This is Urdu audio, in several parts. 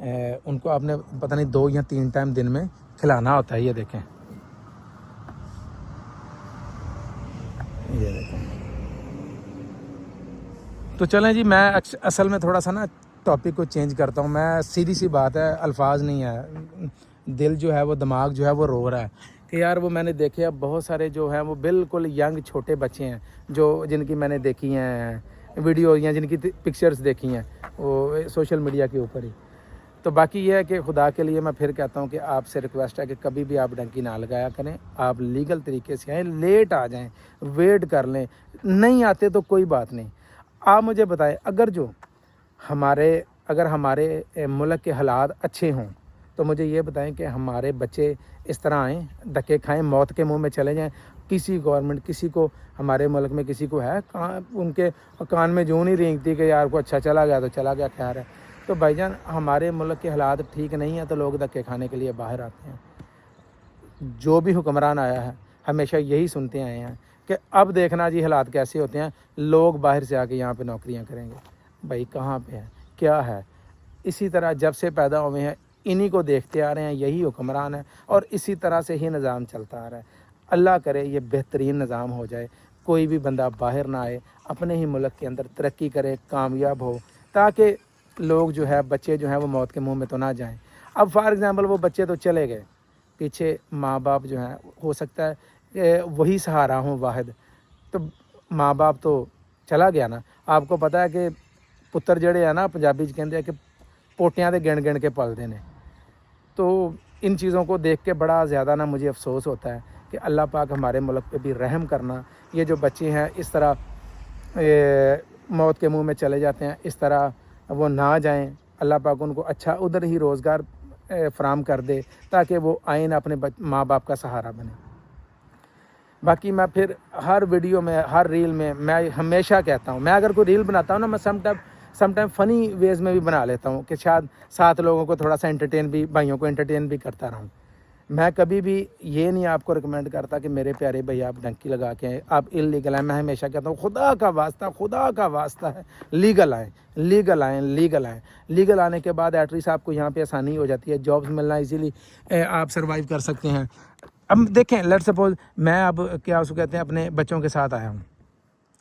ان کو آپ نے پتہ نہیں 2 یا 3 ٹائم دن میں کھلانا ہوتا ہے. یہ دیکھیں یہ دیکھیں. تو چلیں جی میں اصل میں تھوڑا سا نا ٹاپک کو چینج کرتا ہوں. میں سیدھی سی بات ہے, الفاظ نہیں ہے, دل جو ہے وہ دماغ جو ہے وہ رو رہا ہے کہ یار وہ میں نے دیکھے اب بہت سارے جو ہیں وہ بالکل ینگ چھوٹے بچے ہیں جو جن کی میں نے دیکھی ہیں ویڈیو یا جن کی پکچرز دیکھی ہیں وہ سوشل میڈیا کے اوپر ہی. تو باقی یہ ہے کہ خدا کے لیے میں پھر کہتا ہوں کہ آپ سے ریکویسٹ ہے کہ کبھی بھی آپ ڈنکی نہ لگایا کریں. آپ لیگل طریقے سے آئیں, لیٹ آ جائیں, ویٹ کر لیں, نہیں آتے تو کوئی بات نہیں. آپ مجھے بتائیں اگر ہمارے ملک کے حالات اچھے ہوں تو مجھے یہ بتائیں کہ ہمارے بچے اس طرح آئیں, دھکے کھائیں, موت کے منہ میں چلے جائیں. کسی گورنمنٹ کسی کو ہمارے ملک میں کسی کو ہے ان کے کان میں جوں نہیں رینگتی کہ یار کو اچھا چلا گیا تو چلا گیا, خیر ہے. تو بھائی جان ہمارے ملک کے حالات ٹھیک نہیں ہیں تو لوگ دھکے کھانے کے لیے باہر آتے ہیں. جو بھی حکمران آیا ہے ہمیشہ یہی سنتے آئے ہیں کہ اب دیکھنا جی حالات کیسے ہوتے ہیں, لوگ باہر سے آ کے یہاں پہ نوکریاں کریں گے. بھائی کہاں پہ ہے, کیا ہے؟ اسی طرح جب سے پیدا ہوئے ہیں انہی کو دیکھتے آ رہے ہیں, یہی حکمران ہے اور اسی طرح سے ہی نظام چلتا آ رہا ہے. اللہ کرے یہ بہترین نظام ہو جائے, کوئی بھی بندہ باہر نہ آئے, اپنے ہی ملک کے اندر ترقی کرے, کامیاب ہو, تاکہ لوگ جو ہے بچے جو ہیں وہ موت کے منہ میں تو نہ جائیں. اب فار ایگزامپل وہ بچے تو چلے گئے, پیچھے ماں باپ جو ہیں ہو سکتا ہے کہ وہی سہارا ہوں واحد, تو ماں باپ تو چلا گیا نا. آپ کو پتہ ہے کہ پتر جڑے ہیں نا پنجابی کہتے ہیں کہ پوٹیاں دے گن گن کے پلتے ہیں. تو ان چیزوں کو دیکھ کے بڑا زیادہ نا مجھے افسوس ہوتا ہے کہ اللہ پاک ہمارے ملک پہ بھی رحم کرنا. یہ جو بچے ہیں اس طرح موت کے منہ میں چلے جاتے ہیں, اس طرح وہ نہ جائیں. اللہ پاک ان کو اچھا ادھر ہی روزگار فراہم کر دے تاکہ وہ آئین اپنے ماں باپ کا سہارا بنے. باقی میں پھر ہر ویڈیو میں ہر ریل میں ہمیشہ کہتا ہوں, میں اگر کوئی ریل بناتا ہوں نا میں سم ٹائم فنی ویز میں بھی بنا لیتا ہوں کہ شاید 7 لوگوں کو تھوڑا سا انٹرٹین بھی, بھائیوں کو انٹرٹین بھی کرتا رہوں. میں کبھی بھی یہ نہیں آپ کو ریکمینڈ کرتا کہ میرے پیارے بھائی آپ ڈنکی لگا کے آئیں, آپ انلیگل آئیں. میں ہمیشہ کہتا ہوں خدا کا واسطہ ہے لیگل آئیں, لیگل آئیں, لیگل آئیں. لیگل آنے کے بعد ایٹ لیسٹ آپ کو یہاں پہ آسانی ہو جاتی ہے, جابس ملنا ایزیلی آپ سروائیو کر سکتے ہیں. اب دیکھیں لیٹ سپوز میں اب کیا اس کو کہتے ہیں اپنے بچوں کے ساتھ آیا ہوں,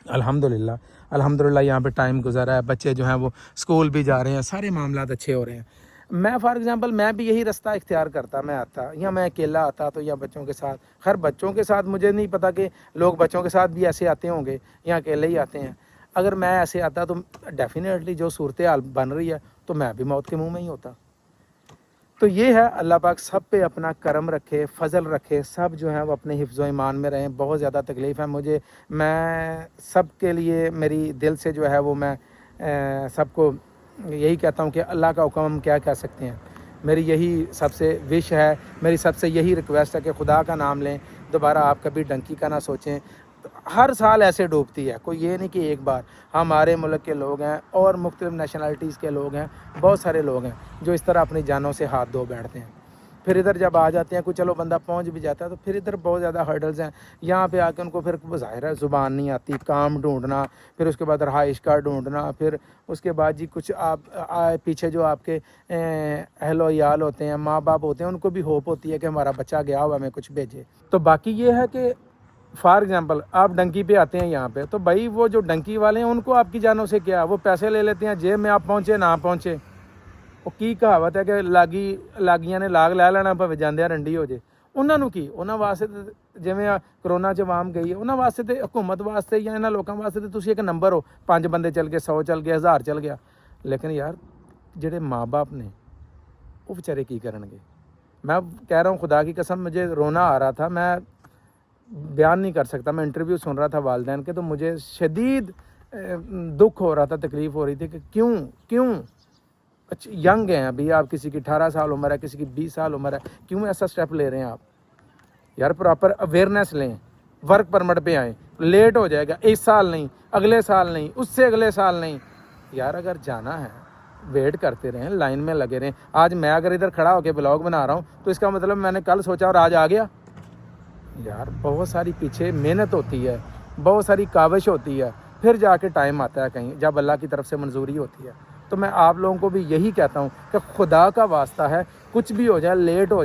الحمدللہ یہاں پہ ٹائم گزارا ہے, بچے جو ہیں وہ اسکول بھی جا رہے ہیں, سارے معاملات اچھے ہو رہے ہیں. میں فار ایگزامپل میں بھی یہی رستہ اختیار کرتا, میں آتا یا میں اکیلا آتا تو یا بچوں کے ساتھ. خیر بچوں کے ساتھ مجھے نہیں پتا کہ لوگ بچوں کے ساتھ بھی ایسے آتے ہوں گے یا اکیلے ہی آتے ہیں. اگر میں ایسے آتا تو ڈیفینیٹلی جو صورتحال بن رہی ہے تو میں بھی موت کے منہ میں ہی ہوتا. تو یہ ہے, اللہ پاک سب پہ اپنا کرم رکھے, فضل رکھے, سب جو ہیں وہ اپنے حفظ و ایمان میں رہیں. بہت زیادہ تکلیف ہے مجھے, میں سب کے لیے میری دل سے جو ہے وہ میں سب کو یہی کہتا ہوں کہ اللہ کا حکم ہم کیا کہہ سکتے ہیں. میری یہی سب سے وش ہے, میری سب سے یہی ریکویسٹ ہے کہ خدا کا نام لیں, دوبارہ آپ کبھی ڈنکی کا نہ سوچیں. ہر سال ایسے ڈوبتی ہے, کوئی یہ نہیں کہ ایک بار. ہمارے ملک کے لوگ ہیں اور مختلف نیشنلٹیز کے لوگ ہیں, بہت سارے لوگ ہیں جو اس طرح اپنی جانوں سے ہاتھ دھو بیٹھتے ہیں. پھر ادھر جب آ جاتے ہیں کوئی چلو بندہ پہنچ بھی جاتا ہے تو پھر ادھر بہت زیادہ ہرڈلز ہیں. یہاں پہ آ کے ان کو پھر ظاہر ہے زبان نہیں آتی, کام ڈھونڈنا, پھر اس کے بعد رہائش کا ڈھونڈنا, پھر اس کے بعد جی کچھ آپ پیچھے جو آپ کے اہل و عیال ہوتے ہیں, ماں باپ ہوتے ہیں, ان کو بھی ہوپ ہوتی ہے کہ ہمارا بچہ گیا ہوا ہمیں کچھ بھیجے. تو باقی یہ ہے کہ فار ایگزامپل آپ ڈنکی پہ آتے ہیں یہاں پہ, تو بھائی وہ جو ڈنکی والے ہیں ان کو آپ کی جانوں سے کیا, وہ پیسے لے لیتے ہیں, جیب میں آپ پہنچے نہ پہنچے. وہ کی کہاوت ہے کہ ਲਾਗੀਆਂ ਨੇ ਲਾਗ ਲੈ ਲੈਣਾ ਭਾਵੇਂ ਜਾਂਦਿਆਂ ਰੰਡੀ ਹੋ ਜੇ. ਉਹਨਾਂ ਨੂੰ ਕੀ, ਉਹਨਾਂ ਵਾਸਤੇ ਜਿਵੇਂ ਕਰੋਨਾ 'ਚ ਆਵਾਮ ਗਈ ਹੈ, ਉਹਨਾਂ ਵਾਸਤੇ ਤੇ ਹਕੂਮਤ ਵਾਸਤੇ ਜਾਂ ਇਹਨਾਂ ਲੋਕਾਂ ਵਾਸਤੇ ਤੇ ਤੁਸੀਂ ਇੱਕ ਨੰਬਰ ਹੋ, 5 ਬੰਦੇ ਚੱਲ ਗਏ, 100 ਚੱਲ ਗਏ, 1000 ਚੱਲ ਗਿਆ. ਲੇਕਿਨ ਯਾਰ ਜਿਹੜੇ ਮਾਂ-ਬਾਪ ਨੇ ਉਹ ਵਿਚਾਰੇ ਕੀ ਕਰਨਗੇ. میں کہہ رہا ہوں خدا کی قسم مجھے رونا آ رہا تھا, میں بیان نہیں کر سکتا. میں انٹرویو سن رہا تھا والدین کے, تو مجھے شدید دکھ ہو رہا تھا, تکلیف ہو رہی تھی کہ کیوں اچھا ینگ ہیں ابھی آپ, کسی کی 18 سال عمر ہے, کسی کی 20 سال عمر ہے, کیوں ایسا سٹیپ لے رہے ہیں آپ. یار پراپر اویئرنیس لیں, ورک پرمٹ پہ آئیں. لیٹ ہو جائے گا, اس سال نہیں, اگلے سال نہیں, اس سے اگلے سال نہیں. یار اگر جانا ہے ویٹ کرتے رہیں, لائن میں لگے رہیں. آج میں اگر ادھر کھڑا ہو کے بلاگ بنا رہا ہوں تو اس کا مطلب میں نے کل سوچا اور آج آ گیا. یار بہت ساری پیچھے محنت ہوتی ہے, بہت ساری کاوش ہوتی ہے, پھر جا کے ٹائم آتا ہے کہیں جب اللہ کی طرف سے منظوری ہوتی ہے. تو میں آپ لوگوں کو بھی یہی کہتا ہوں کہ خدا کا واسطہ ہے، کچھ بھی ہو جائے، لیٹ ہو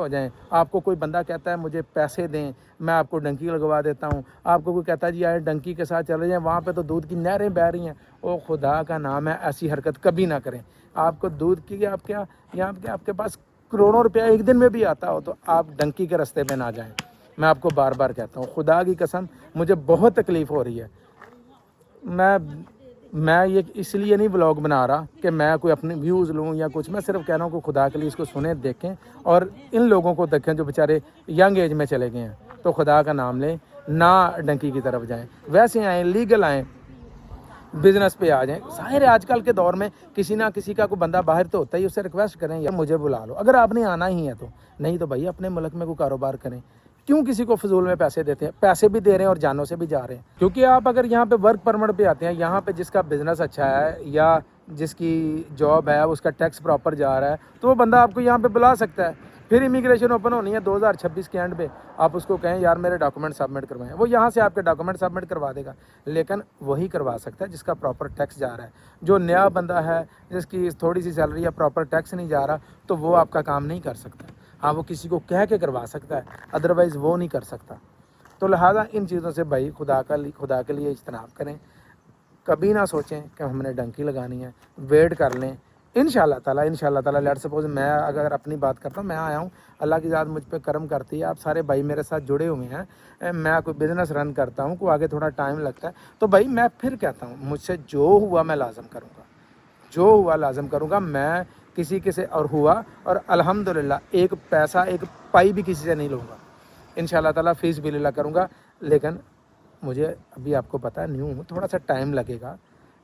جائیں، آپ کو کوئی بندہ کہتا ہے مجھے پیسے دیں، میں آپ کو ڈنکی لگوا دیتا ہوں، آپ کو کوئی کہتا ہے جی آئے ڈنکی کے ساتھ چلے جائیں، وہاں پہ تو دودھ کی نہریں بہہ رہی ہیں، او خدا کا نام ہے ایسی حرکت کبھی نہ کریں۔ آپ کو دودھ کی آپ کیا یہاں پہ آپ کے پاس کروڑوں روپیہ ایک دن میں بھی آتا ہو تو آپ ڈنکی کے رستے پہ نہ جائیں۔ میں آپ کو بار بار کہتا ہوں، خدا کی قسم مجھے بہت تکلیف ہو رہی ہے۔ میں یہ اس لیے نہیں بلاگ بنا رہا کہ میں کوئی اپنے ویوز لوں یا کچھ، میں صرف کہہ رہا ہوں کہ خدا کے لیے اس کو سنیں، دیکھیں اور ان لوگوں کو دیکھیں جو بیچارے ینگ ایج میں چلے گئے ہیں، تو خدا کا نام لیں، نہ ڈنکی کی طرف جائیں، ویسے آئیں، لیگل آئیں، بزنس پہ آ جائیں۔ ظاہر ہے آج کل کے دور میں کسی نہ کسی کا کوئی بندہ باہر تو ہوتا ہے، اسے ریکویسٹ کریں یا مجھے بلا لو اگر آپ نے آنا ہی ہے تو، نہیں تو بھائی اپنے ملک میں کوئی کاروبار کریں، کیوں کسی کو فضول میں پیسے دیتے ہیں؟ پیسے بھی دے رہے ہیں اور جانوں سے بھی جا رہے ہیں، کیونکہ آپ اگر یہاں پہ ورک پرمٹ پہ آتے ہیں، یہاں پہ جس کا بزنس اچھا ہے یا جس کی جاب ہے اس کا ٹیکس پراپر جا رہا ہے تو وہ بندہ آپ کو یہاں پہ بلا سکتا ہے۔ پھر امیگریشن اوپن ہونی ہے 2026 کے اینڈ پہ، آپ اس کو کہیں یار میرے ڈاکومنٹ سبمٹ کروائیں، وہ یہاں سے آپ کے ڈاکومنٹ سبمٹ کروا دے گا، لیکن وہی کروا سکتا ہے جس کا پراپر ٹیکس جا رہا ہے۔ جو نیا بندہ ہے جس کی تھوڑی سی سیلری ہے، پراپر ٹیکس نہیں جا رہا، تو وہ آپ کا کام نہیں کر سکتا۔ ہاں وہ کسی کو کہہ کے کروا سکتا ہے، ادروائز وہ نہیں کر سکتا۔ تو لہٰذا ان چیزوں سے بھائی خدا کے لیے اجتناب کریں، کبھی نہ سوچیں کہ ہم نے ڈنکی لگانی ہے، ویٹ کر لیں انشاءاللہ تعالیٰ لیٹ سپوز میں اگر اپنی بات کرتا ہوں، میں آیا ہوں، اللہ کی ذات مجھ پہ کرم کرتی ہے، آپ سارے بھائی میرے ساتھ جڑے ہوئے ہیں، میں کوئی بزنس رن کرتا ہوں، کوئی آگے تھوڑا ٹائم لگتا ہے، تو بھائی میں پھر کہتا ہوں مجھ سے جو ہوا میں لازم کروں گا، میں کسی سے اور ہوا، اور الحمدللہ ایک پیسہ ایک پائی بھی کسی سے نہیں لوں گا، انشاءاللہ تعالیٰ فیس بھی للہ کروں گا، لیکن مجھے ابھی آپ کو پتہ ہے نیو ہوں، تھوڑا سا ٹائم لگے گا،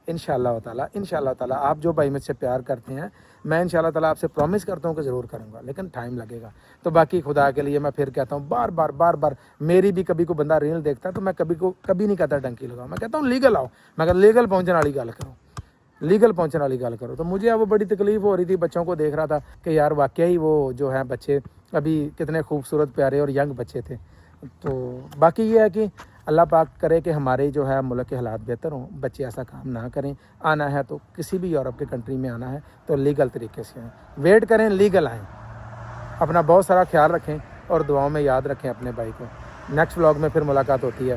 انشاءاللہ تعالیٰ آپ جو بھائی مجھ سے پیار کرتے ہیں، میں انشاءاللہ تعالیٰ آپ سے پرومس کرتا ہوں کہ ضرور کروں گا، لیکن ٹائم لگے گا۔ تو باقی خدا کے لیے میں پھر کہتا ہوں بار بار میری بھی کبھی کوئی بندہ ریل دیکھتا ہے تو میں کبھی نہیں کہتا ڈنکی لگاؤ، میں کہتا ہوں لیگل آؤ، مگر لیگل پہنچنے والی گل کرو، تو مجھے اب بڑی تکلیف ہو رہی تھی، بچوں کو دیکھ رہا تھا کہ یار واقعی وہ جو ہیں بچے ابھی کتنے خوبصورت پیارے اور ینگ بچے تھے۔ تو باقی یہ ہے کہ اللہ پاک کرے کہ ہمارے جو ہے ملک کے حالات بہتر ہوں، بچے ایسا کام نہ کریں، آنا ہے تو کسی بھی یورپ کے کنٹری میں آنا ہے تو لیگل طریقے سے آئیں، ویٹ کریں، لیگل آئیں، اپنا بہت سارا خیال رکھیں اور دعاؤں میں یاد رکھیں اپنے بھائی کو۔ نیکسٹ ولاگ میں پھر ملاقات ہوتی ہے،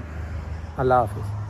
اللہ حافظ۔